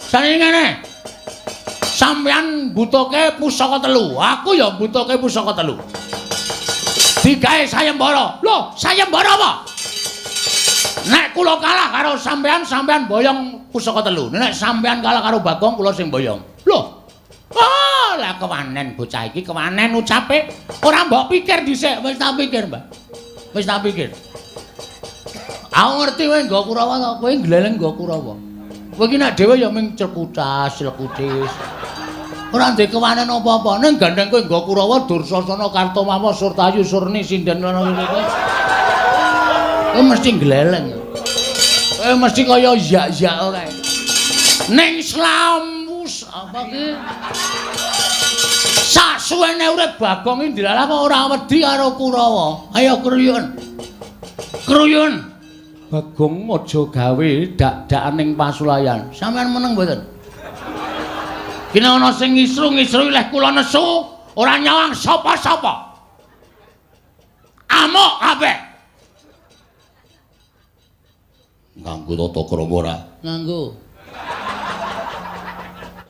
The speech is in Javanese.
Jane ngene. Sampeyan mbutuhke pusaka telu, aku ya mbutuhke pusaka telu. Digawe sayembara. Lho, sayembara apa? Nek kula kalah karo sampeyan, sampeyan boyong pusaka telu. Nek sampeyan kalah karo Bagong, kula sing boyong. Lho. Oh, lah kewanen bocah iki, kewanen ucape. Ora mbok pikir dhisik, wis tak pikir, Mbak. Wis tak pikir. Aku ngerti kowe nggo Kurawa to, kowe gleleng nggo Kurawa. Kowe iki nek dhewe ya ming cekucas, lekutis. Ora ndek kewanen apa-apa, ning gandeng kowe nggo Kurawa, Dursasana, Kartomawa, Surtayu, Surni, Sinden ngono kowe. Kowe mesti gleleng. Kowe mesti kaya yak-yak kae. Ning slamus apa ki? Sasuwene urip Bagong iki dilalah kok ora wedi karo Kurawa. Ayo kruyun. Kruyun. Bagong aja gawe dak-dakan ning pasulayan. Sampeyan meneng mboten? Kene ana sing ngisru-ngisru leh kula nesu, ora nyawang sapa-sapa. Amuk kabeh. Nganggo tata krama ora? Nganggo.